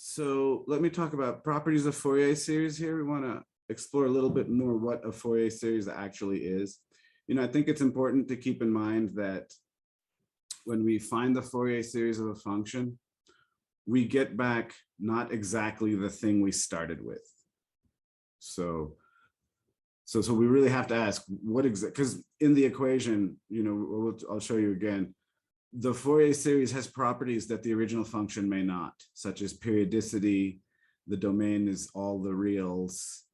So let me talk about properties of Fourier series here. We want to explore a little bit more what a Fourier series actually is. I think it's important to keep in mind that when we find the Fourier series of a function, we get back not exactly the thing we started with. So we really have to ask what exactly, because in the equation, I'll show you again, the Fourier series has properties that the original function may not, such as periodicity, the domain is all the reals,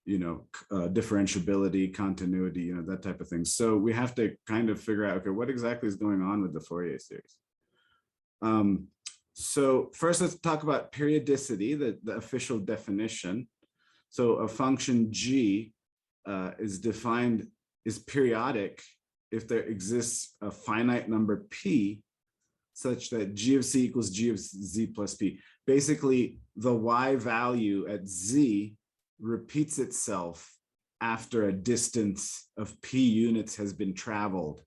differentiability, continuity, that type of thing. So we have to kind of figure out, okay, what exactly is going on with the Fourier series? So first, let's talk about periodicity, the official definition. So a function g is periodic if there exists a finite number p such that g of c equals g of z plus p. Basically, the y value at z repeats itself after a distance of p units has been traveled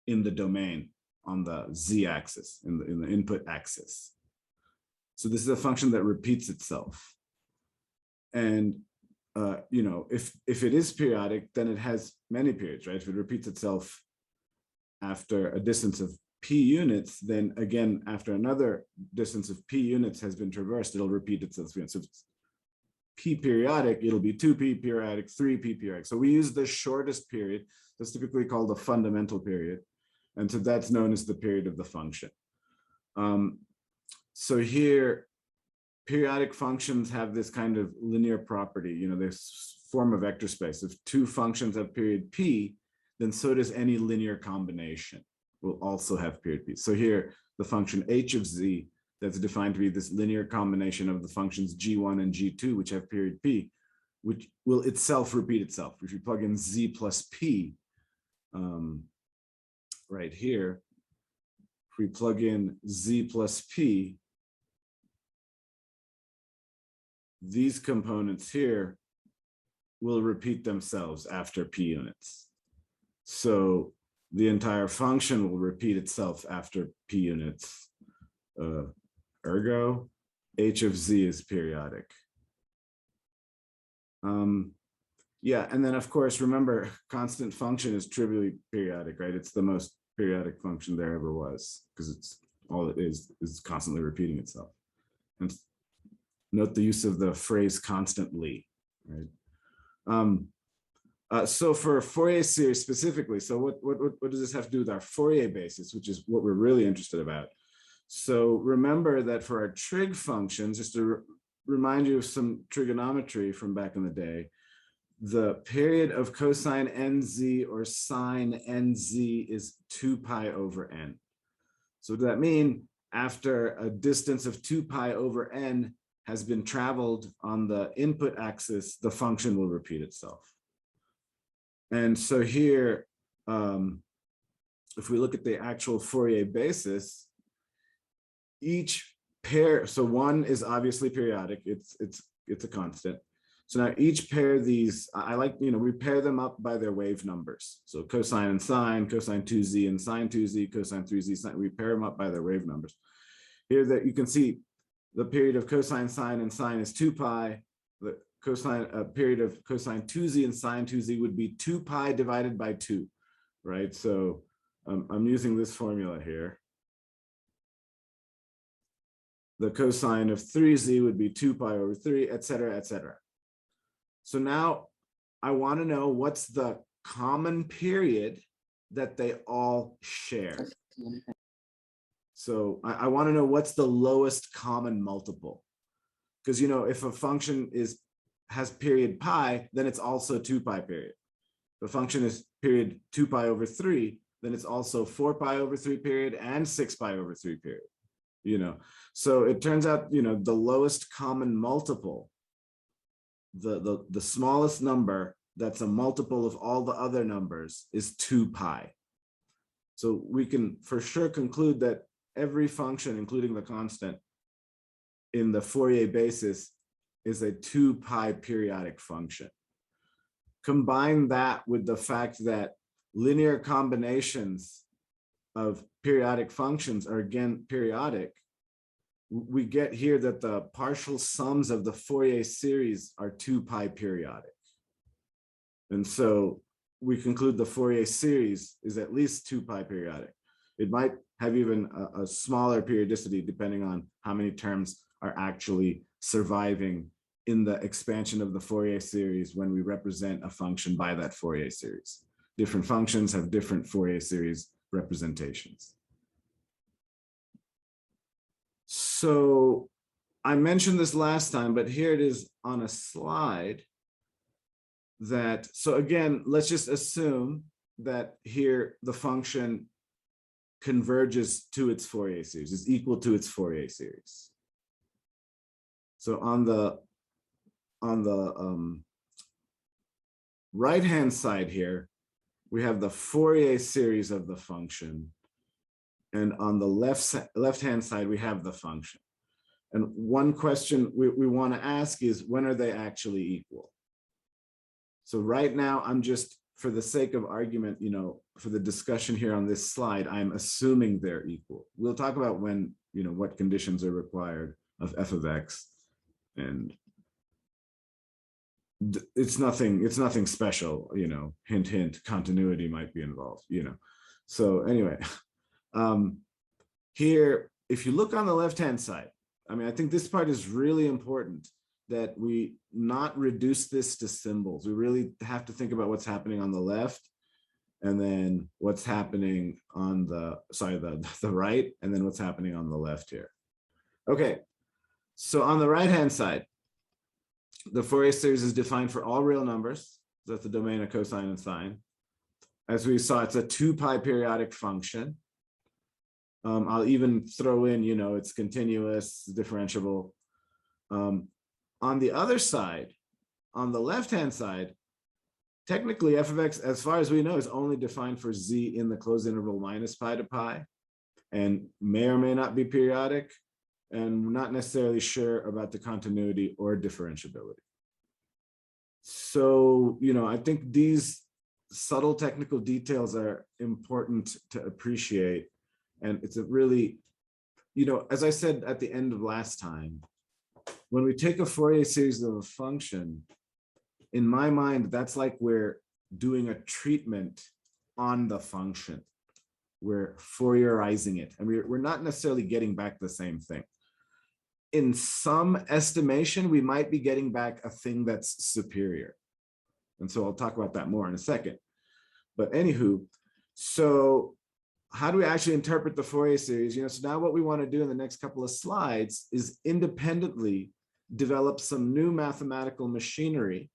in the domain on the z-axis, in the input axis. So this is a function that repeats itself. And if it is periodic, then it has many periods, right? If it repeats itself after a distance of p units, then again, after another distance of p units has been traversed, it'll repeat itself. So if it's p periodic, it'll be 2p periodic, 3p periodic. So we use the shortest period. That's typically called the fundamental period. And so that's known as the period of the function. So here, periodic functions have this kind of linear property, this form of vector space. If two functions have period p, then so does any linear combination will also have period p. So here, the function h of z, that's defined to be this linear combination of the functions g1 and g2, which have period p, which will itself repeat itself. If you plug in z plus p right here, if we plug in z plus p, these components here will repeat themselves after p units. So the entire function will repeat itself after p units. Ergo, h of z is periodic. Yeah, and then of course, remember, constant function is trivially periodic, right? It's the most periodic function there ever was, because it's all it is constantly repeating itself. And note the use of the phrase constantly, right? So for Fourier series specifically, so what does this have to do with our Fourier basis, which is what we're really interested about? So remember that for our trig functions, just to remind you of some trigonometry from back in the day, the period of cosine nz or sine nz is 2 pi over n. So what does that mean? After a distance of 2 pi over n has been traveled on the input axis, the function will repeat itself. And so here, if we look at the actual Fourier basis, each pair, so one is obviously periodic, it's a constant. So now each pair of these, we pair them up by their wave numbers. So cosine and sine, cosine 2z and sine 2z, cosine 3z, sine, we pair them up by their wave numbers. Here that you can see the period of cosine, sine, and sine is 2 pi. The cosine period of cosine 2z and sine 2z would be 2 pi divided by 2, right? So I'm using this formula here. The cosine of 3z would be 2 pi over 3, et cetera, et cetera. So now I want to know what's the common period that they all share. So I want to know what's the lowest common multiple. Because, if a function has period pi, then it's also 2 pi period. If a function is period 2 pi over 3, then it's also 4 pi over 3 period and 6 pi over 3 period. So it turns out, the lowest common multiple, the smallest number that's a multiple of all the other numbers is 2 pi. So we can for sure conclude that every function, including the constant, in the Fourier basis is a 2 pi periodic function. Combine that with the fact that linear combinations of periodic functions are again periodic, we get here that the partial sums of the Fourier series are 2 pi periodic. And so we conclude the Fourier series is at least 2 pi periodic. It might have even a smaller periodicity depending on how many terms are actually surviving in the expansion of the Fourier series when we represent a function by that Fourier series. Different functions have different Fourier series representations. So I mentioned this last time, but here it is on a slide that, so again, let's just assume that here the function converges to its Fourier series, is equal to its Fourier series. So on the right-hand side here, we have the Fourier series of the function. And on the left-hand side, we have the function. And one question we want to ask is, when are they actually equal? So right now, I'm just, for the sake of argument, for the discussion here on this slide, I'm assuming they're equal. We'll talk about when, what conditions are required of f of x. And it's nothing special, hint, hint, continuity might be involved, So anyway, here, if you look on the left-hand side, I think this part is really important, that we not reduce this to symbols. We really have to think about what's happening on the left, and then what's happening on the right, and then what's happening on the left here. Okay, so on the right-hand side, the Fourier series is defined for all real numbers. That's the domain of cosine and sine. As we saw, it's a 2 pi periodic function. I'll even throw in, it's continuous, differentiable. On the other side, on the left-hand side, technically f of x, as far as we know, is only defined for z in the closed interval minus pi to pi, and may or may not be periodic, and we're not necessarily sure about the continuity or differentiability. So, I think these subtle technical details are important to appreciate. And it's a really, as I said at the end of last time, when we take a Fourier series of a function, in my mind, that's like we're doing a treatment on the function. We're Fourierizing it, and we're not necessarily getting back the same thing. In some estimation, we might be getting back a thing that's superior. And so I'll talk about that more in a second. But anywho, so how do we actually interpret the Fourier series? So now what we want to do in the next couple of slides is independently develop some new mathematical machinery,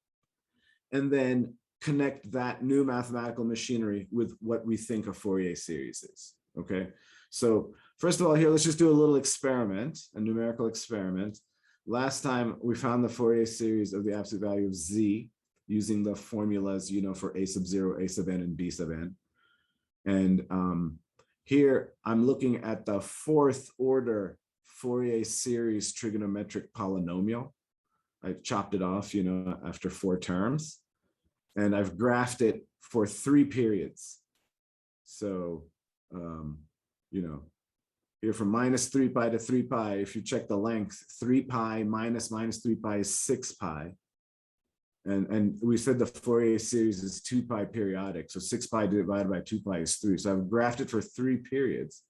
and then connect that new mathematical machinery with what we think a Fourier series is. Okay, so first of all, here, let's just do a little experiment, a numerical experiment. Last time we found the Fourier series of the absolute value of z using the formulas, for a sub 0, a sub n, and b sub n. And here I'm looking at the 4th order Fourier series trigonometric polynomial. I chopped it off, after 4 terms, and I've graphed it for 3 periods. So, here from minus 3 pi to 3 pi, if you check the length, 3 pi minus 3 pi is 6 pi. And we said the Fourier series is 2 pi periodic. So 6 pi divided by 2 pi is 3. So I've graphed it for 3 periods.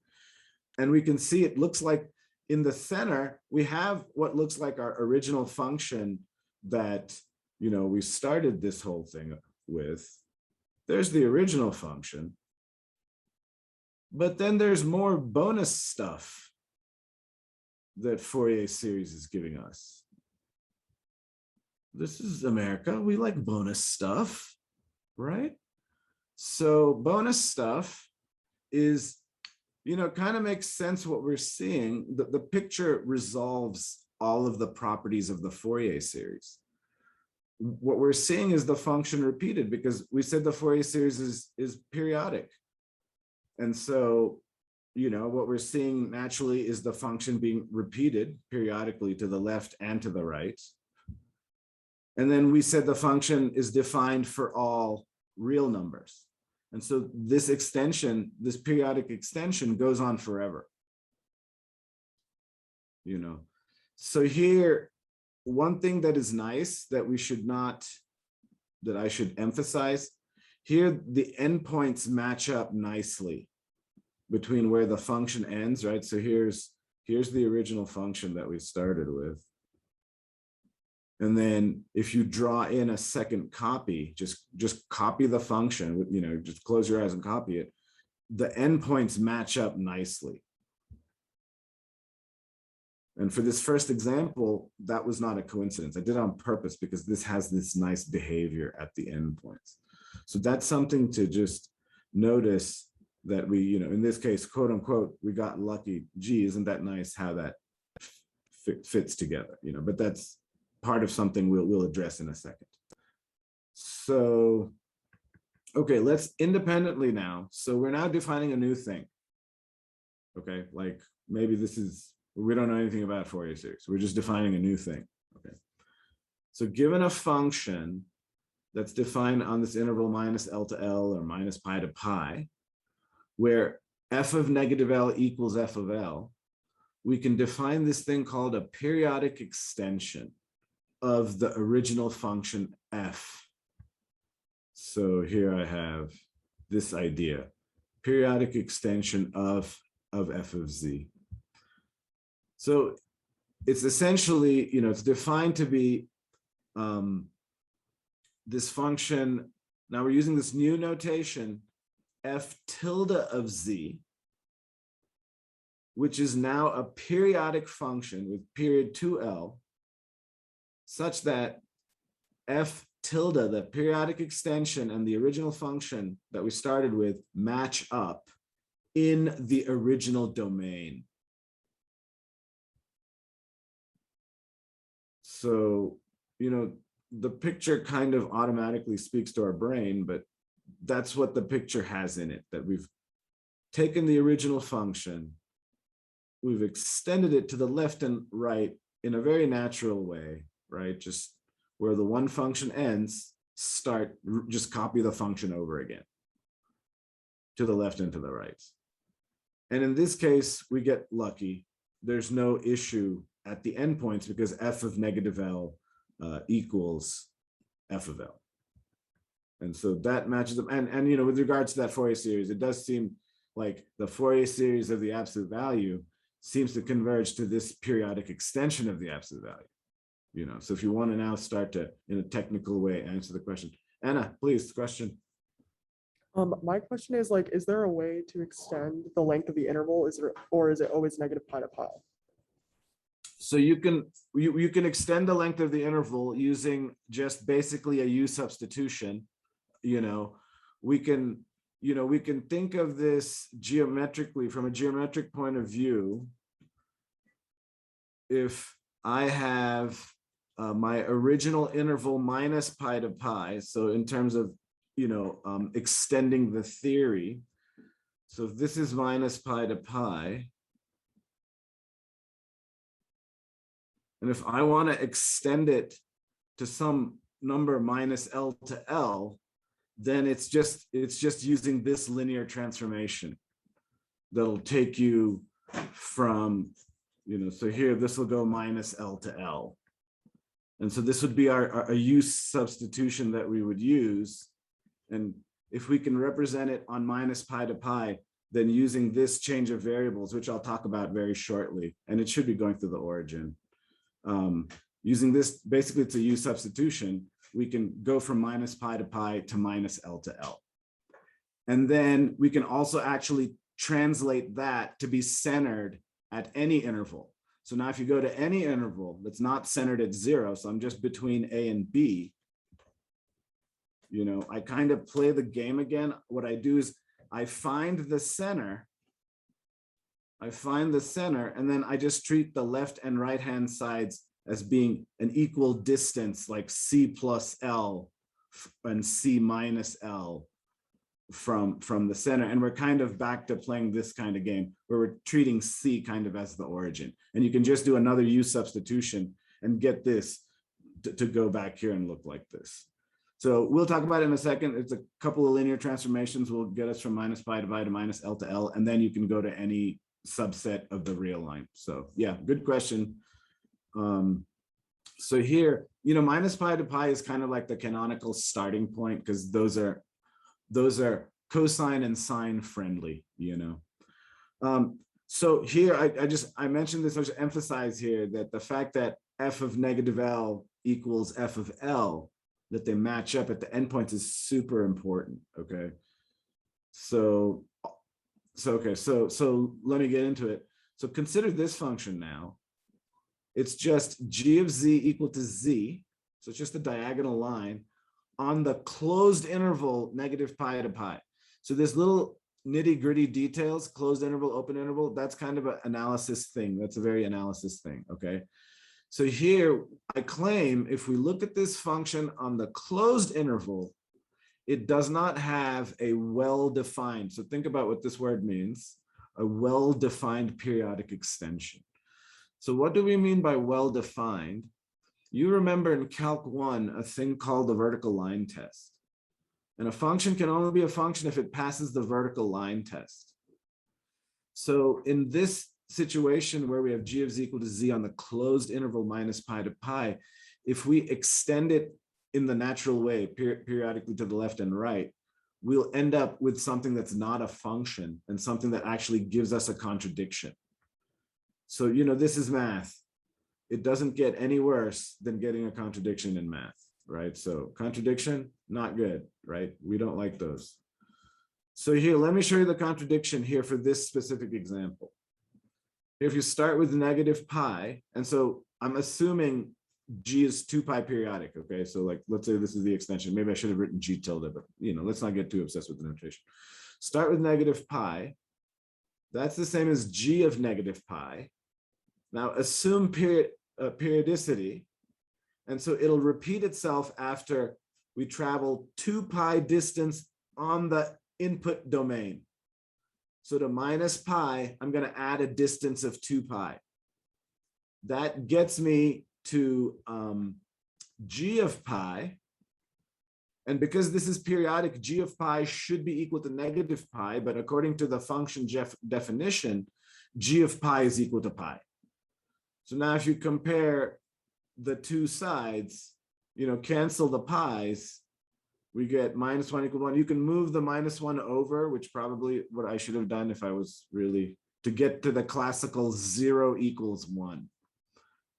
And we can see it looks like in the center, we have what looks like our original function that, we started this whole thing with. There's the original function. But then there's more bonus stuff that Fourier series is giving us. This is America. We like bonus stuff, right? So bonus stuff is, kind of makes sense what we're seeing. The picture resolves all of the properties of the Fourier series. What we're seeing is the function repeated, because we said the Fourier series is periodic. And so, what we're seeing naturally is the function being repeated periodically to the left and to the right. And then we said the function is defined for all real numbers. And so this extension, this periodic extension, goes on forever. you know. So here, one thing that is nice that we should not, that I should emphasize, here the endpoints match up nicely between where the function ends, right? So here's the original function that we started with. And then if you draw in a second copy, just copy the function, you know, just close your eyes and copy it. The endpoints match up nicely. And for this first example, that was not a coincidence. I did it on purpose because this has this nice behavior at the endpoints. So that's something to just notice, that we, you know, in this case, quote unquote, we got lucky. Gee, isn't that nice how that fits together, you know, but that's part of something we'll address in a second. So, okay, let's independently now. So we're now defining a new thing. Okay, like maybe this is, we don't know anything about Fourier series. We're just defining a new thing. Okay, so given a function that's defined on this interval minus L to L or minus pi to pi, where f of negative L equals f of L, we can define this thing called a periodic extension of the original function f. So here I have this idea, periodic extension of f of z. So it's essentially, you know, it's defined to be this function. Now we're using this new notation, f tilde of z, which is now a periodic function with period 2L, such that f tilde, the periodic extension, and the original function that we started with match up in the original domain. So, you know, the picture kind of automatically speaks to our brain, but that's what the picture has in it, that we've taken the original function, we've extended it to the left and right in a very natural way, right? Just where the one function ends, just copy the function over again to the left and to the right. And in this case, we get lucky. There's no issue at the endpoints because f of negative L equals f of L. And so that matches up. And you know, with regards to that Fourier series, it does seem like the Fourier series of the absolute value seems to converge to this periodic extension of the absolute value. You know, so if you want to now start to, in a technical way, answer the question. Anna, please, question. My question is, like, is there a way to extend the length of the interval? Or is it always negative pi to pi? So you can extend the length of the interval using just basically a U substitution. You know, we can think of this geometrically from a geometric point of view. If I have my original interval minus pi to pi, so in terms of, you know, extending the theory. So if this is minus pi to pi, and if I want to extend it to some number minus L to L, then it's just using this linear transformation that'll take you from, you know, so here this will go minus L to L. And so this would be our use substitution that we would use. And if we can represent it on minus pi to pi, then using this change of variables, which I'll talk about very shortly, and it should be going through the origin. Using this, basically it's a U substitution, we can go from minus pi to pi to minus L to L. And then we can also actually translate that to be centered at any interval. So now if you go to any interval that's not centered at 0, so I'm just between A and B, you know, I kind of play the game again. What I do is I find the center, and then I just treat the left and right hand sides as being an equal distance, like C plus L and C minus L from the center. And we're kind of back to playing this kind of game where we're treating C kind of as the origin. And you can just do another U substitution and get this to go back here and look like this. So we'll talk about it in a second. It's a couple of linear transformations will get us from minus pi to pi to minus L to L, and then you can go to any subset of the real line. So yeah, good question. So here, minus pi to pi is kind of like the canonical starting point, because those are cosine and sine friendly, So here, I mentioned this, I just emphasize here that the fact that f of negative L equals f of L, that they match up at the endpoints is super important, okay? So let me get into it. So consider this function now. It's just g of z equal to z. So it's just a diagonal line on the closed interval negative pi to pi. So this little nitty gritty details, closed interval, open interval, that's kind of an analysis thing. That's a very analysis thing, okay? So here I claim if we look at this function on the closed interval, it does not have a well-defined, so think about what this word means, a well-defined periodic extension. So what do we mean by well-defined? You remember in Calc 1, a thing called the vertical line test. And a function can only be a function if it passes the vertical line test. So in this situation where we have g of z equal to z on the closed interval minus pi to pi, if we extend it in the natural way, periodically to the left and right, we'll end up with something that's not a function and something that actually gives us a contradiction. So, this is math. It doesn't get any worse than getting a contradiction in math, right? So contradiction, not good, right? We don't like those. So here, let me show you the contradiction here for this specific example. If you start with negative pi, and so I'm assuming g is 2 pi periodic, okay? So like, let's say this is the extension. Maybe I should have written g tilde, but let's not get too obsessed with the notation. Start with negative pi. That's the same as g of negative pi. Now assume periodicity, and so it'll repeat itself after we travel 2 pi distance on the input domain. So to minus pi, I'm going to add a distance of 2 pi. That gets me to g of pi. And because this is periodic, g of pi should be equal to negative pi, but according to the function definition, g of pi is equal to pi. So now if you compare the two sides, cancel the pi's, we get minus 1 equal 1. You can move the minus 1 over, which probably what I should have done if I was really to get to the classical 0 equals 1.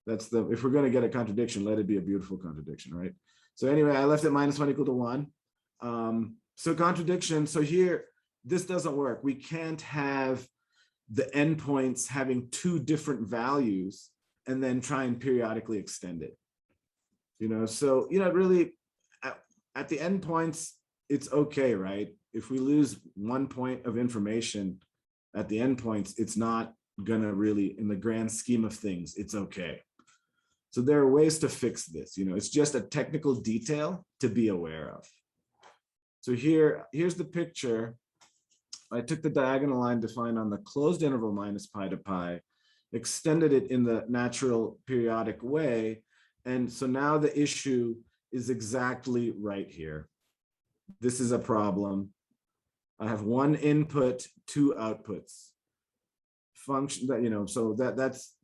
That's if we're going to get a contradiction, let it be a beautiful contradiction, right? So anyway, I left it minus 1 equal to 1. So contradiction. So here, this doesn't work. We can't have the endpoints having two different values and then try and periodically extend it. So, really at the endpoints, it's okay, right? If we lose 1 point of information at the endpoints, it's not gonna really, in the grand scheme of things, it's okay. So there are ways to fix this, it's just a technical detail to be aware of. So here's the picture. I took the diagonal line defined on the closed interval minus pi to pi, extended it in the natural periodic way. And so now the issue is exactly right here. This is a problem. I have one input, two outputs. Function that, so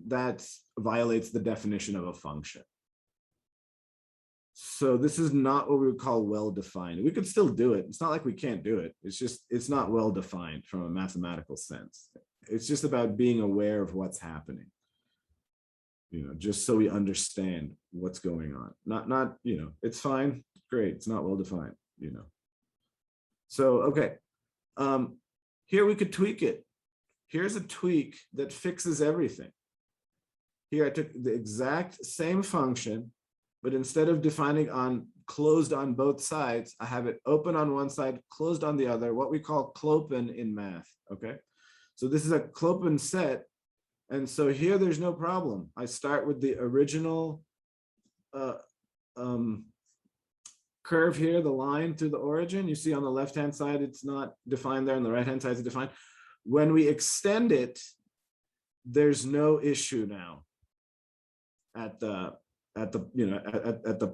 that violates the definition of a function. So this is not what we would call well-defined. We could still do it. It's not like we can't do it. It's not well-defined from a mathematical sense. It's just about being aware of what's happening. Just so we understand what's going on. Not, it's fine, great. It's not well-defined, So, okay. Here we could tweak it. Here's a tweak that fixes everything. Here I took the exact same function, but instead of defining on closed on both sides, I have it open on one side, closed on the other, what we call clopen in math, okay? So this is a clopen set. And so here there's no problem. I start with the original curve here, the line through the origin. You see on the left-hand side, it's not defined there, and the right-hand side is defined. When we extend it, there's no issue now at the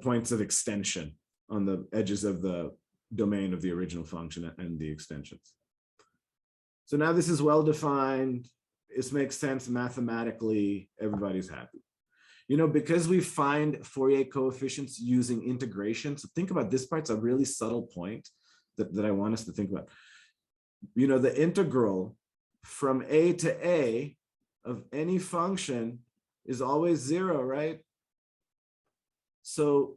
points of extension on the edges of the domain of the original function and the extensions. So now this is well defined. this makes sense mathematically, everybody's happy. You know, because we find Fourier coefficients using integration. So think about this part's a really subtle point that I want us to think about. You know, the integral from a to a of any function is always 0, right? So,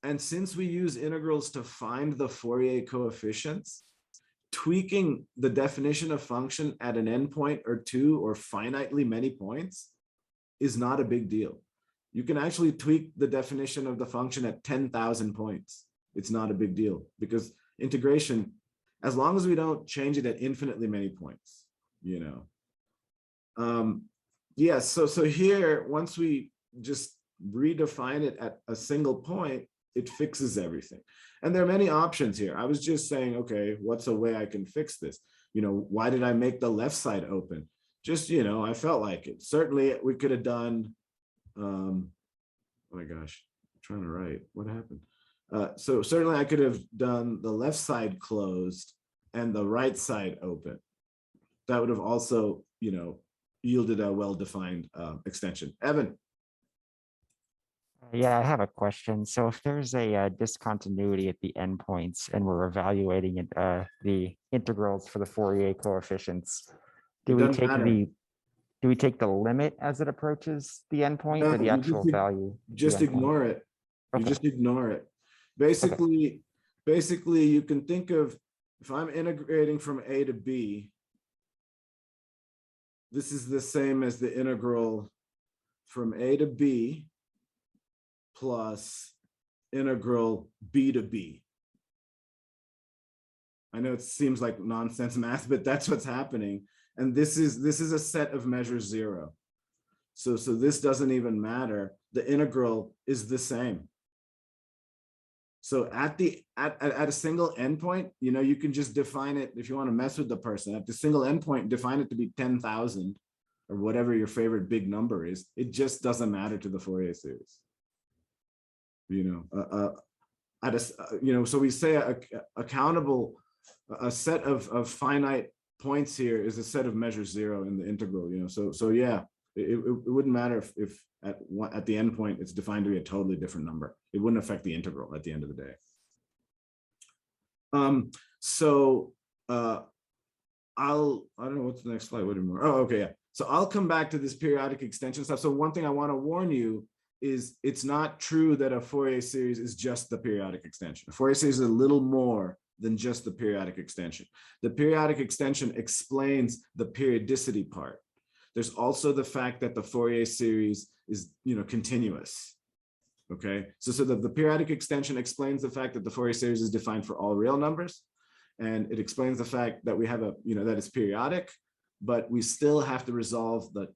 and since we use integrals to find the Fourier coefficients, tweaking the definition of function at an endpoint or two or finitely many points is not a big deal. You can actually tweak the definition of the function at 10,000 points. It's not a big deal because integration, as long as we don't change it at infinitely many points, you know. Yeah, so here, once we just redefine it at a single point, it fixes everything. And there are many options here. I was just saying, okay, what's a way I can fix this? You know, why did I make the left side open? Just, you know, I felt like it. Certainly we could have done, oh my gosh, I'm trying to write, what happened? So certainly I could have done the left side closed and the right side open. That would have also, you know, yielded a well-defined extension. Evan. Yeah, I have a question. So if there's a discontinuity at the endpoints and we're evaluating it, the integrals for the Fourier coefficients, do we take the limit as it approaches the endpoint or the actual value? Just ignore it. You just ignore it. Basically, you can think of, if I'm integrating from a to b, this is the same as the integral from a to b plus integral b to b. I know it seems like nonsense math, but that's what's happening. And this is a set of measures 0. So this doesn't even matter. The integral is the same. So at a single endpoint, you know, you can just define it if you want to mess with the person. At the single endpoint, define it to be 10,000 or whatever your favorite big number is. It just doesn't matter to the Fourier series. You know, so we say a set of finite points here is a set of measures 0 in the integral. You know, so yeah, it wouldn't matter if at the endpoint it's defined to be a totally different number. It wouldn't affect the integral at the end of the day. I don't know what's the next slide. What more? Oh, okay, yeah. So I'll come back to this periodic extension stuff. So one thing I want to warn you is it's not true that a Fourier series is just the periodic extension. A Fourier series is a little more than just the periodic extension. The periodic extension explains the periodicity part. There's also the fact that the Fourier series is, you know, continuous. Okay, so the periodic extension explains the fact that the Fourier series is defined for all real numbers, and it explains the fact that we have a, you know, that it's periodic, but we still have to resolve the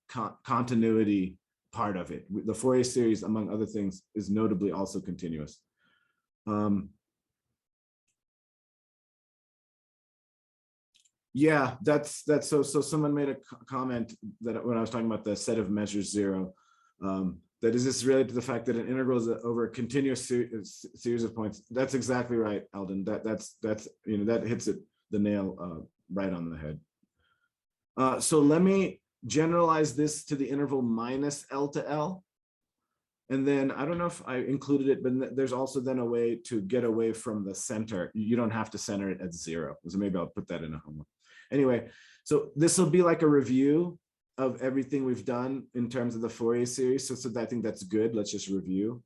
continuity part of it. The Fourier series, among other things, is notably also continuous. Yeah, that's so someone made a comment that when I was talking about the set of measures 0, that is this related to the fact that an integral is over a continuous series of points. That's exactly right, Alden. That's you know, that hits the nail right on the head. So let me generalize this to the interval minus L to L. And then I don't know if I included it, but there's also then a way to get away from the center. You don't have to center it at 0. So maybe I'll put that in a homework. Anyway, so this will be like a review of everything we've done in terms of the Fourier series. So I think that's good. Let's just review.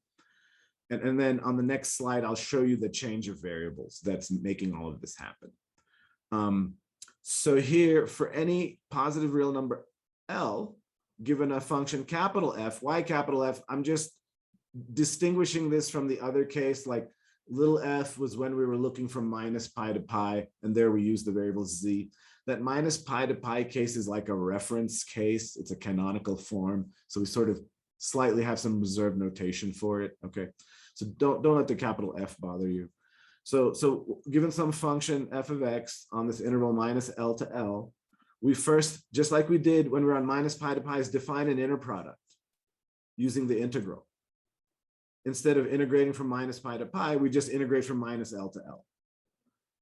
And then on the next slide, I'll show you the change of variables that's making all of this happen. So here, for any positive real number L, given a function capital F, y capital F, I'm just distinguishing this from the other case, like little f was when we were looking from minus pi to pi, and there we use the variable z. That minus pi to pi case is like a reference case. It's a canonical form. So we sort of slightly have some reserved notation for it. Okay, so don't let the capital F bother you. So given some function f of x on this interval minus L to L, we first, just like we did when we were on minus pi to pi, is define an inner product using the integral. Instead of integrating from minus pi to pi, we just integrate from minus L to L.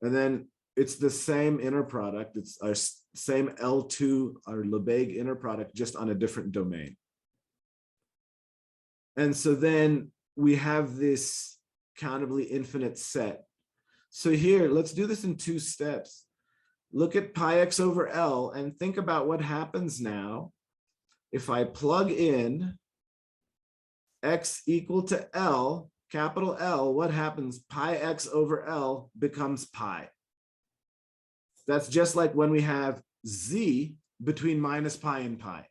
And then it's the same inner product. It's our same L2, our Lebesgue inner product, just on a different domain. And so then we have this countably infinite set. So here, let's do this in 2 steps. Look at pi x over L and think about what happens now if I plug in x equal to L, capital L, what happens? Pi x over L becomes pi. That's just like when we have z between minus pi and pi.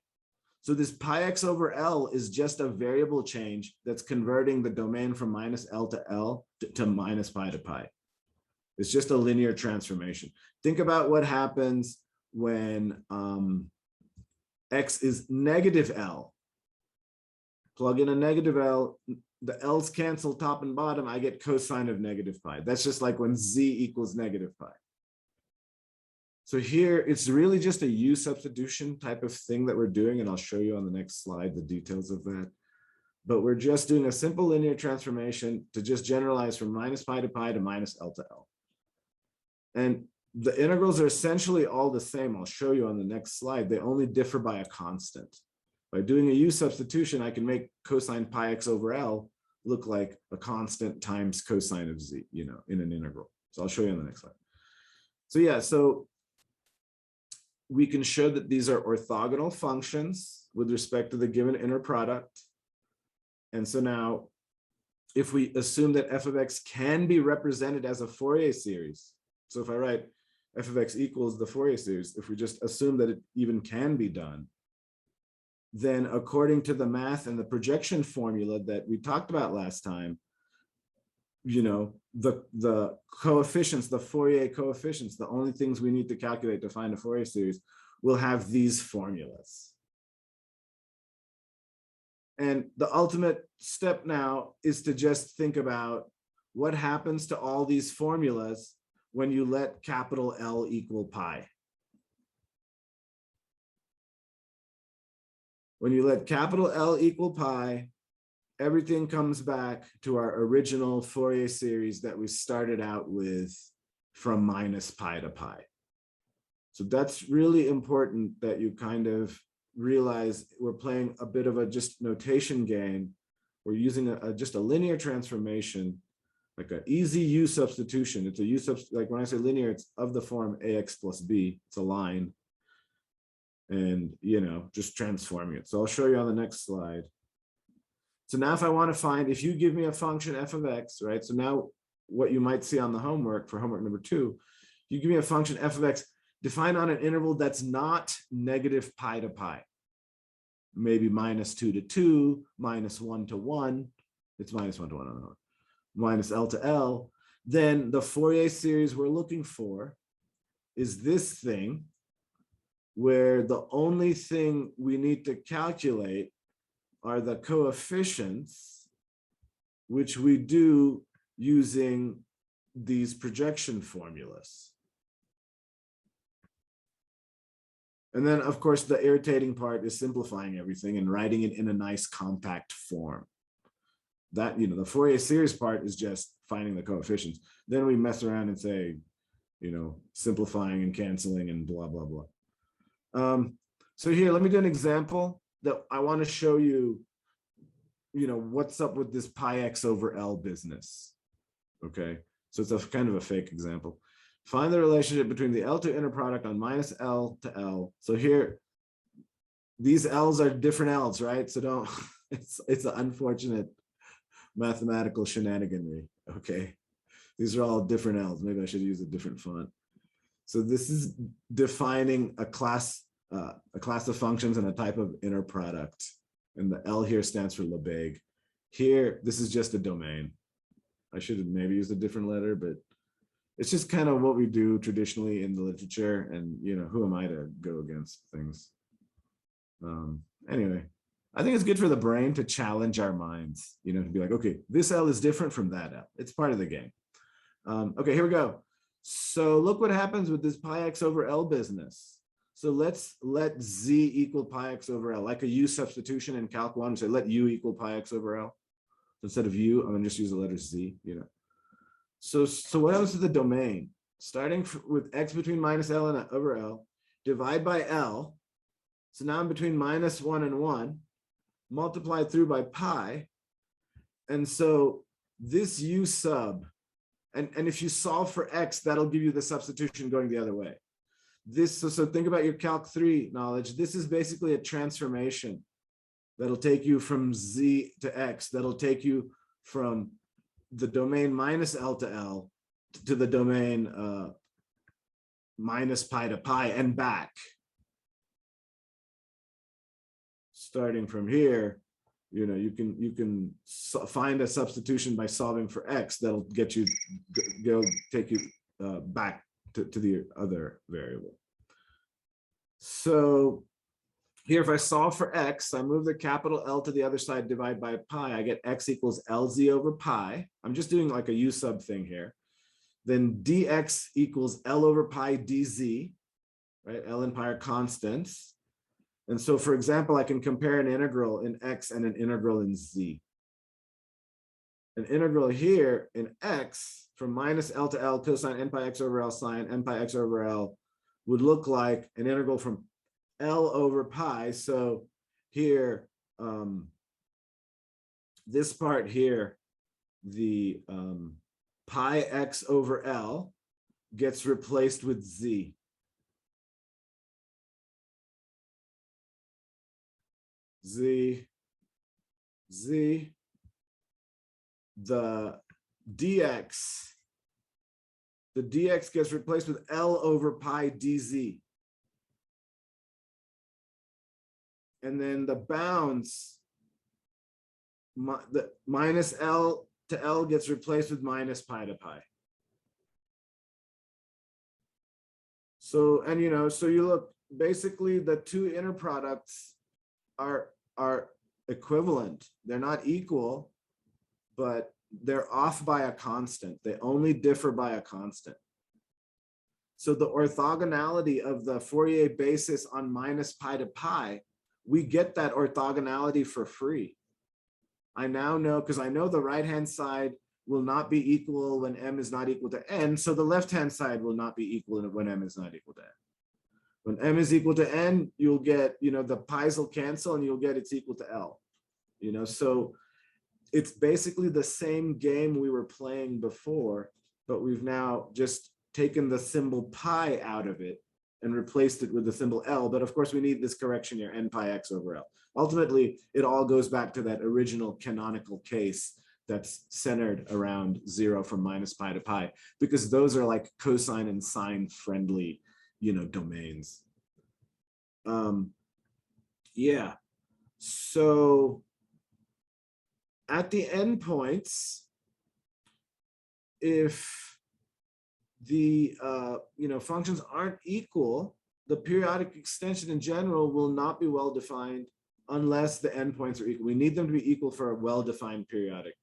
So this pi x over L is just a variable change that's converting the domain from minus L to L to minus pi to pi. It's just a linear transformation. Think about what happens when x is negative L. Plug in a negative L, the L's cancel top and bottom, I get cosine of negative pi. That's just like when z equals negative pi. So here, it's really just a U substitution type of thing that we're doing, and I'll show you on the next slide the details of that. But we're just doing a simple linear transformation to just generalize from minus pi to minus L to L. And the integrals are essentially all the same. I'll show you on the next slide. They only differ by a constant. By doing a U substitution, I can make cosine pi x over L look like a constant times cosine of z, you know, in an integral. So I'll show you on the next slide. So yeah, so we can show that these are orthogonal functions with respect to the given inner product. And so now, if we assume that f of x can be represented as a Fourier series, so if I write f of x equals the Fourier series, if we just assume that it even can be done, then according to the math and the projection formula that we talked about last time, you know, the coefficients, the Fourier coefficients, the only things we need to calculate to find a Fourier series will have these formulas. And the ultimate step now is to just think about what happens to all these formulas when you let capital L equal pi. When you let capital L equal pi, everything comes back to our original Fourier series that we started out with from minus pi to pi. So that's really important that you kind of realize we're playing a bit of a just notation game. We're using just a linear transformation, like an easy U substitution. It's a U substitution, like when I say linear, it's of the form ax plus b, it's a line. And, you know, just transforming it. So I'll show you on the next slide. So now if I want to find, if you give me a function f of x, right? So now what you might see on the homework for homework number 2, you give me a function f of x defined on an interval that's not negative pi to pi. Maybe minus 2 to 2, minus 1 to 1. It's minus 1 to 1 on the homework. Minus L to L. Then the Fourier series we're looking for is this thing, where the only thing we need to calculate are the coefficients, which we do using these projection formulas. And then, of course, the irritating part is simplifying everything and writing it in a nice compact form. That, you know, the Fourier series part is just finding the coefficients. Then we mess around and say, you know, simplifying and canceling and blah, blah, blah. So here, let me do an example that I want to show you, you know, what's up with this pi x over L business. Okay, so it's a kind of a fake example. Find the relationship between the L2 inner product on minus L to L. So here, these L's are different L's, right? So don't, it's an unfortunate mathematical shenaniganry, okay? These are all different L's. Maybe I should use a different font. So this is defining a class of functions and a type of inner product. And the L here stands for Lebesgue. Here, this is just a domain. I should have maybe used a different letter, but it's just kind of what we do traditionally in the literature. And, you know, who am I to go against things? Anyway, I think it's good for the brain to challenge our minds, you know, to be like, okay, this L is different from that L. It's part of the game. Okay, here we go. So look what happens with this pi x over L business. So let's let z equal pi x over L, like a U substitution in Calc 1, say let U equal pi x over L. So instead of U, I'm gonna just use the letter Z, you know. So what happens to the domain? starting with x between minus L and over L, divide by L. So now I'm between -1 and 1, multiplied through by pi. And so this u sub, and if you solve for x, that'll give you the substitution going the other way. So think about your Calc 3 knowledge. This is basically a transformation that'll take you from z to x, that'll take you from the domain minus L to L to the domain minus pi to pi and back. Starting from here, you can find a substitution by solving for x that'll get you take you back to the other variable. So here, if I solve for x, I move the capital L to the other side, divide by pi, I get x equals LZ over pi. I'm just doing like a u sub thing here. Then dx equals L over pi dz, right? L and pi are constants. And so, for example, I can compare an integral in x and an integral in z. An integral here in x from minus L to L cosine n pi x over L sine n pi x over L would look like an integral from L over pi. So here, this part here, the pi x over L gets replaced with z. Z, the dx gets replaced with L over pi dz. And then the bounds, the minus L to L gets replaced with minus pi to pi. So, and so you look, basically the two inner products are equivalent. They're not equal, but they're off by a constant. They only differ by a constant. So the orthogonality of the Fourier basis on minus pi to pi, we get that orthogonality for free. I now know, because I know the right-hand side will not be equal when m is not equal to n, so the left-hand side will not be equal when m is not equal to n. When m is equal to n, you'll get, the pi's will cancel and you'll get it's equal to L. So it's basically the same game we were playing before, but we've now just taken the symbol pi out of it and replaced it with the symbol L. But of course, we need this correction here, n pi x over L. Ultimately, it all goes back to that original canonical case that's centered around 0 from minus pi to pi, because those are like cosine and sine friendly domains. Yeah, so at the endpoints, if the functions aren't equal, the periodic extension in general will not be well defined unless the endpoints are equal. We need them to be equal for a well-defined periodic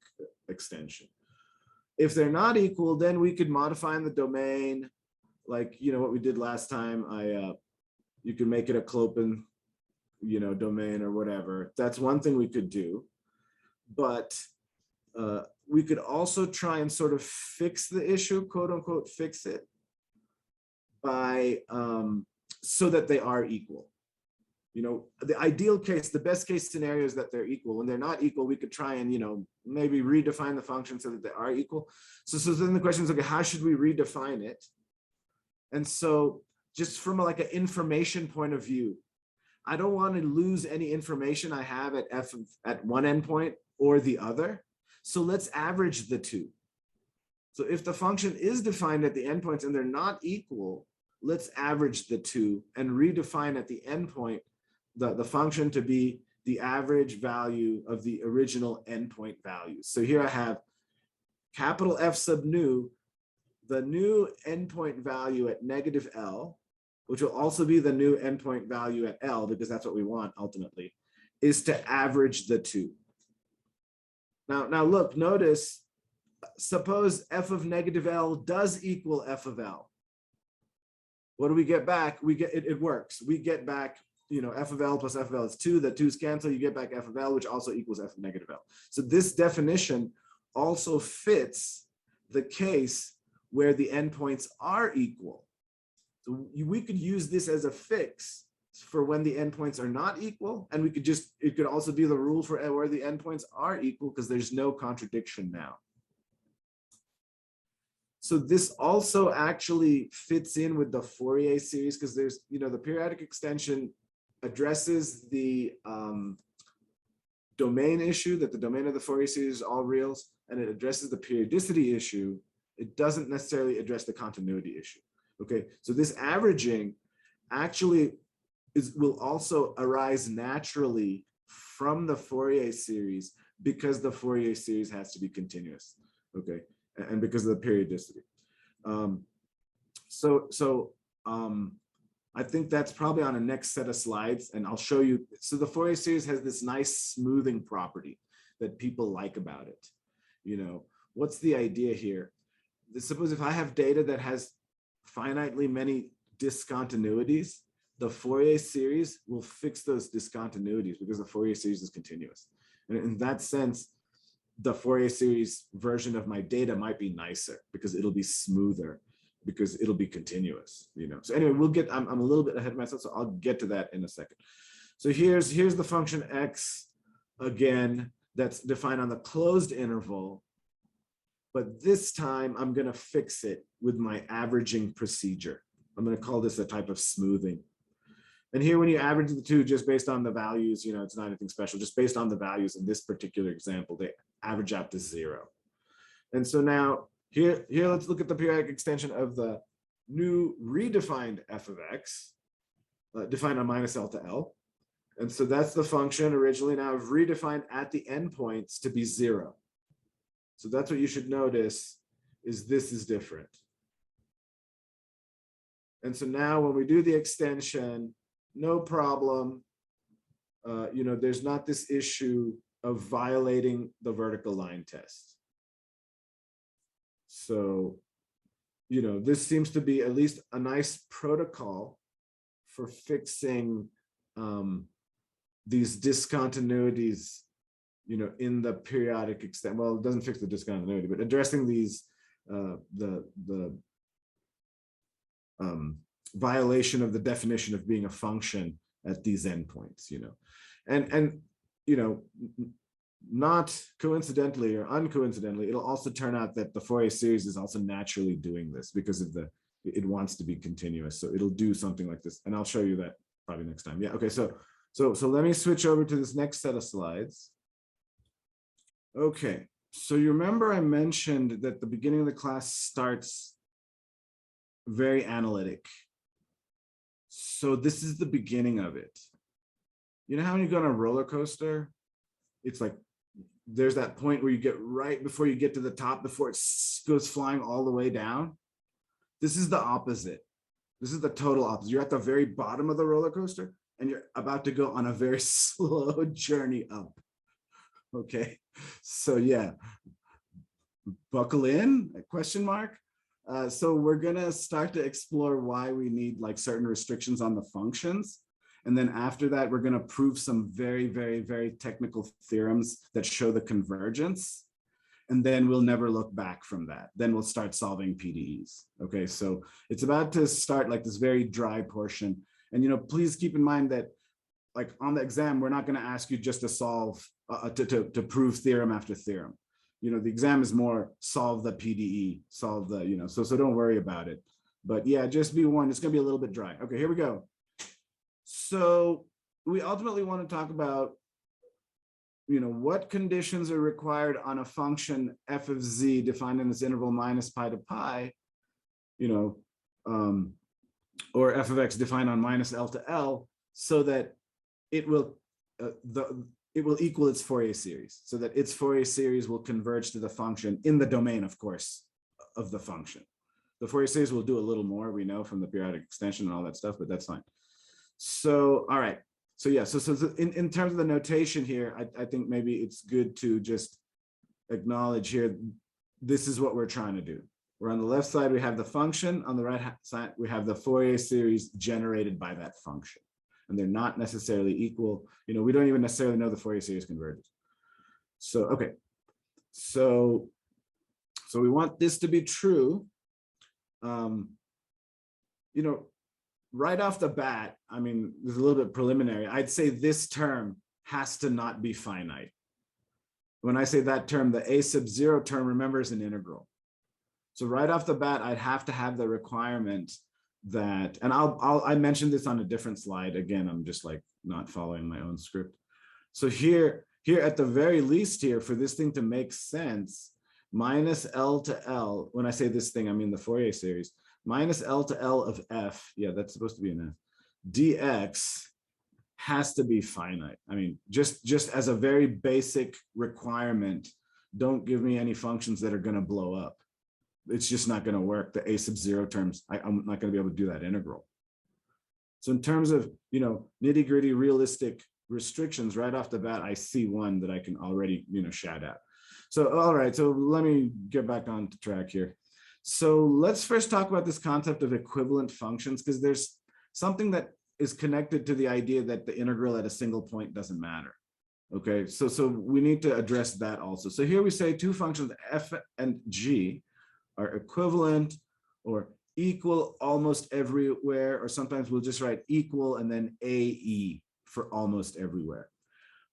extension. If they're not equal, then we could modify in the domain, like what we did last time. You can make it a Clopin domain or whatever. That's one thing we could do. But we could also try and sort of fix the issue, quote unquote, fix it by so that they are equal. The ideal case, the best case scenario is that they're equal. When they're not equal, we could try and maybe redefine the function so that they are equal. So then the question is, okay, how should we redefine it? And so just from like an information point of view, I don't want to lose any information I have at f at one endpoint or the other. So let's average the two. So if the function is defined at the endpoints and they're not equal, let's average the two and redefine at the endpoint the function to be the average value of the original endpoint values. So here I have capital F sub nu, the new endpoint value at negative L, which will also be the new endpoint value at L, because that's what we want ultimately, is to average the two. Now look, notice, suppose f of negative L does equal f of L. What do we get back? We get, it works. We get back, f of L plus f of L is 2, the 2's cancel, you get back f of L, which also equals f of negative L. So this definition also fits the case where the endpoints are equal. So we could use this as a fix for when the endpoints are not equal, and we could just, it could also be the rule for where the endpoints are equal because there's no contradiction now. So this also actually fits in with the Fourier series because there's, the periodic extension addresses the domain issue, that the domain of the Fourier series is all reals, and it addresses the periodicity issue. It doesn't necessarily address the continuity issue. Okay, so this averaging actually will also arise naturally from the Fourier series because the Fourier series has to be continuous. Okay, and because of the periodicity. I think that's probably on a next set of slides, and I'll show you. So the Fourier series has this nice smoothing property that people like about it. What's the idea here? Suppose if I have data that has finitely many discontinuities, the Fourier series will fix those discontinuities because the Fourier series is continuous. And in that sense, the Fourier series version of my data might be nicer because it'll be smoother, because it'll be continuous, So anyway, we'll get, I'm a little bit ahead of myself, so I'll get to that in a second. So here's the function x, again, that's defined on the closed interval. But this time I'm going to fix it with my averaging procedure. I'm going to call this a type of smoothing. And here, when you average the two just based on the values, it's not anything special, just based on the values in this particular example, they average out to 0. And so now here, let's look at the periodic extension of the new redefined f of x, defined on minus L to L. And so that's the function originally. Now I've redefined at the endpoints to be 0. So that's what you should notice, is this is different. And so now when we do the extension, no problem. There's not this issue of violating the vertical line test. So, this seems to be at least a nice protocol for fixing these discontinuities, in the periodic extent. Well, it doesn't fix the discontinuity, but addressing these, the violation of the definition of being a function at these endpoints, and not coincidentally or uncoincidentally, it'll also turn out that the Fourier series is also naturally doing this because of it wants to be continuous. So it'll do something like this, and I'll show you that probably next time. Yeah. Okay. So let me switch over to this next set of slides. Okay. So you remember I mentioned that the beginning of the class starts very analytic. So this is the beginning of it. You know how when you go on a roller coaster, it's like there's that point where you get right before you get to the top, before it goes flying all the way down. This is the opposite. This is the total opposite. You're at the very bottom of the roller coaster and you're about to go on a very slow journey up. Okay, so yeah, buckle in, question mark. So we're gonna start to explore why we need like certain restrictions on the functions. And then after that, we're gonna prove some very, very, very technical theorems that show the convergence. And then we'll never look back from that. Then we'll start solving PDEs. Okay, so it's about to start like this very dry portion. And please keep in mind that like on the exam, we're not gonna ask you just to solve, to prove theorem after theorem. The exam is more solve the PDE, solve the, so don't worry about it. But yeah, just be warned, it's gonna be a little bit dry. Okay, here we go. So we ultimately want to talk about, what conditions are required on a function f of z defined in this interval minus pi to pi, or f of x defined on minus L to L, so that it will equal its Fourier series, so that its Fourier series will converge to the function in the domain, of course, of the function. The Fourier series will do a little more, we know, from the periodic extension and all that stuff, but that's fine. So, all right. So yeah, so in terms of the notation here, I think maybe it's good to just acknowledge here, this is what we're trying to do. We're on the left side, we have the function. On the right side, we have the Fourier series generated by that function. And they're not necessarily equal. We don't even necessarily know the Fourier series converges. So, okay. So we want this to be true. you know, right off the bat, I mean, there's a little bit preliminary. I'd say this term has to not be finite. When I say that term, the a sub 0 term, remember, is an integral. So right off the bat, I'd have to have the requirement that, and I mentioned this on a different slide. Again, I'm just like not following my own script. So here at the very least here, for this thing to make sense, minus L to L, when I say this thing, I mean the Fourier series, minus L to L of f, yeah, that's supposed to be an f, dx has to be finite. I mean, just as a very basic requirement, don't give me any functions that are going to blow up. It's just not going to work. The a sub 0 terms, I'm not going to be able to do that integral. So in terms of, you know, nitty gritty realistic restrictions, right off the bat, I see one that I can already, you know, shout out. So, all right, so let me get back on track here. So let's first talk about this concept of equivalent functions, because there's something that is connected to the idea that the integral at a single point doesn't matter. Okay, so we need to address that also. So here we say two functions f and g are equivalent or equal almost everywhere, or sometimes we'll just write equal and then AE for almost everywhere.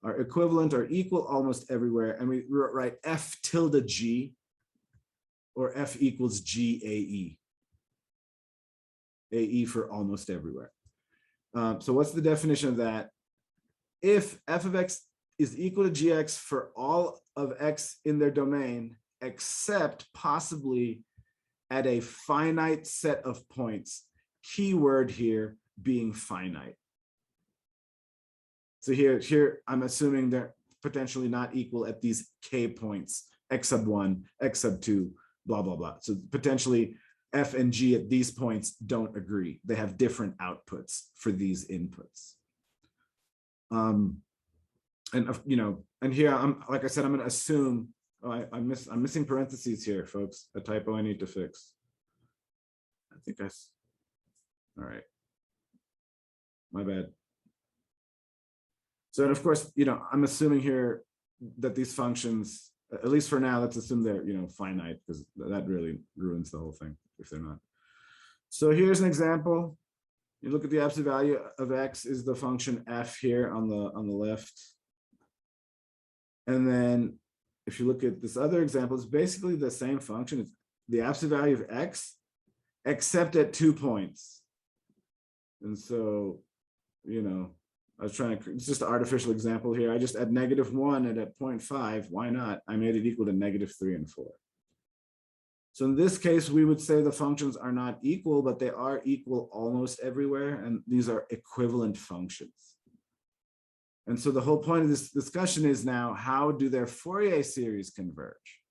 Are equivalent or equal almost everywhere, and we write f tilde g or f equals g AE for almost everywhere. So what's the definition of that? If f of x is equal to gx for all of x in their domain, except possibly at a finite set of points, keyword here being finite. So here I'm assuming they're potentially not equal at these k points, x sub 1, x sub 2, blah, blah, blah. So potentially f and g at these points don't agree. They have different outputs for these inputs. And you know, and here I'm, like I said, I'm going to assume, oh, I'm missing parentheses here, folks. A typo I need to fix. I think all right. My bad. So, and of course, you know, I'm assuming here that these functions, at least for now, let's assume they're, you know, finite, because that really ruins the whole thing if they're not. So here's an example. You look at the absolute value of x is the function f here on the left. And then if you look at this other example, it's basically the same function. It's the absolute value of x, except at 2 points. And so, you know, I was trying to, it's just an artificial example here. I just add -1 and at 0.5, why not? I made it equal to -3 and 4. So in this case, we would say the functions are not equal, but they are equal almost everywhere. And these are equivalent functions. And so the whole point of this discussion is now, how do their Fourier series converge?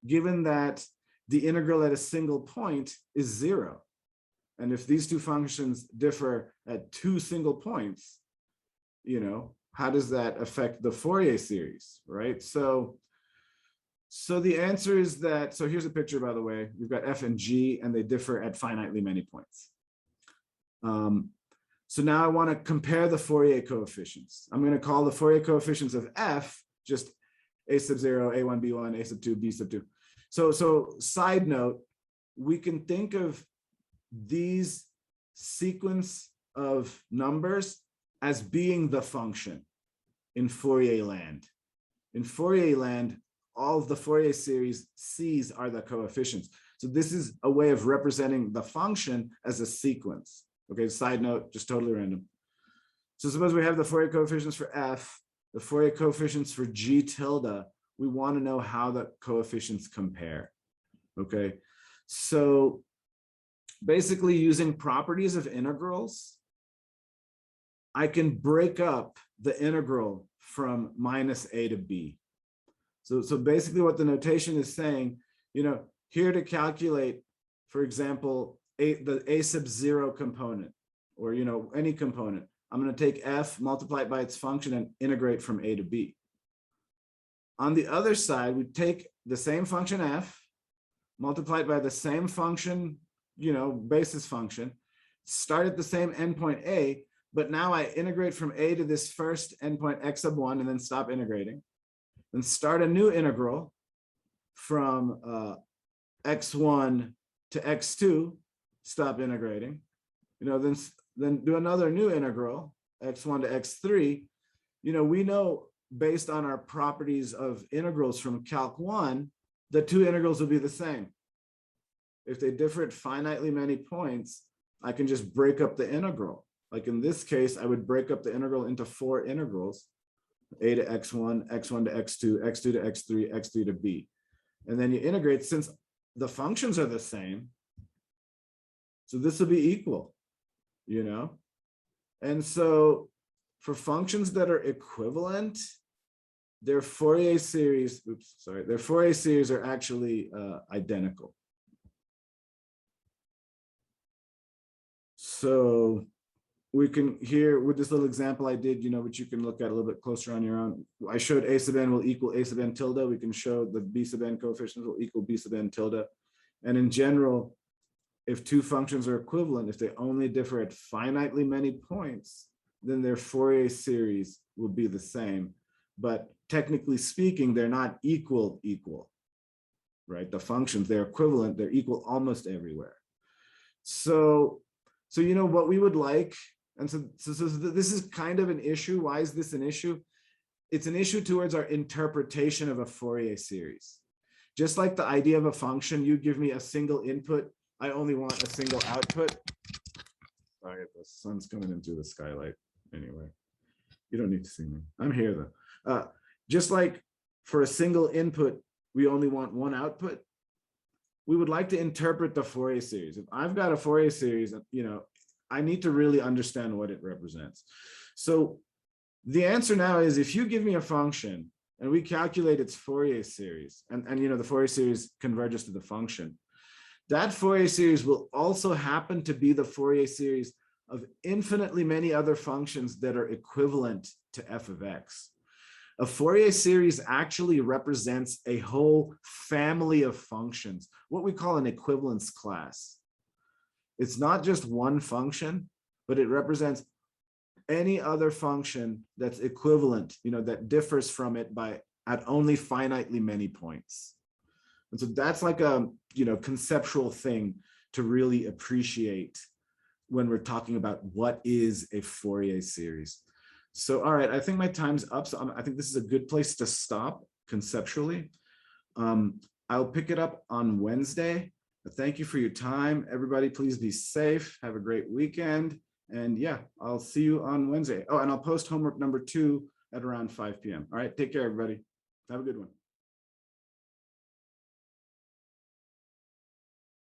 Given that the integral at a single point is 0. And if these two functions differ at 2 single points, you know, how does that affect the Fourier series, right? So the answer is that, so here's a picture, by the way. We've got f and g, and they differ at finitely many points. So now I want to compare the Fourier coefficients. I'm going to call the Fourier coefficients of f just a sub 0, a1, b1, a sub 2, b sub 2. So side note, we can think of these sequence of numbers as being the function in Fourier land. In Fourier land, all of the Fourier series C's are the coefficients. So this is a way of representing the function as a sequence. Okay, side note, just totally random. So suppose we have the Fourier coefficients for f, the Fourier coefficients for g tilde. We want to know how the coefficients compare. Okay, so basically using properties of integrals, I can break up the integral from -a to b. So basically what the notation is saying, you know, here to calculate, for example, the a sub 0 component, or, you know, any component, I'm going to take f, multiply it by its function, and integrate from a to b. On the other side, we take the same function f, multiply it by the same function, you know, basis function, start at the same endpoint a, but now I integrate from a to this first endpoint x sub 1 and then stop integrating, and start a new integral from x1 to x2, stop integrating, then do another new integral, x1 to x3. We know based on our properties of integrals from Calc 1, the two integrals will be the same. If they differ at finitely many points, I can just break up the integral. Like in this case, I would break up the integral into 4 integrals, a to x1, x1 to x2, x2 to x3, x3 to b. And then you integrate, since the functions are the same, so this will be equal, And so for functions that are equivalent, their Fourier series, their Fourier series are actually identical. So we can here with this little example I did, which you can look at a little bit closer on your own. I showed a sub n will equal a sub n tilde. We can show the b sub n coefficients will equal b sub n tilde. And in general, if two functions are equivalent, if they only differ at finitely many points, then their Fourier series will be the same. But technically speaking, they're not equal, right? The functions, they're equivalent, they're equal almost everywhere. So what we would like, and so this is kind of an issue. Why is this an issue? It's an issue towards our interpretation of a Fourier series. Just like the idea of a function, you give me a single input, I only want a single output. Sorry, the sun's coming in through the skylight. Anyway, you don't need to see me. I'm here though. Just like for a single input, we only want one output. We would like to interpret the Fourier series. If I've got a Fourier series, I need to really understand what it represents. So the answer now is, if you give me a function and we calculate its Fourier series, and the Fourier series converges to the function, that Fourier series will also happen to be the Fourier series of infinitely many other functions that are equivalent to f of x. A Fourier series actually represents a whole family of functions, what we call an equivalence class. It's not just one function, but it represents any other function that's equivalent, that differs from it at only finitely many points. And so that's like a, conceptual thing to really appreciate when we're talking about what is a Fourier series. So, all right, I think my time's up. So I think this is a good place to stop conceptually. I'll pick it up on Wednesday. Thank you for your time. Everybody, please be safe. Have a great weekend. And yeah, I'll see you on Wednesday. Oh, and I'll post homework number 2 at around 5 p.m. All right, take care, everybody. Have a good one.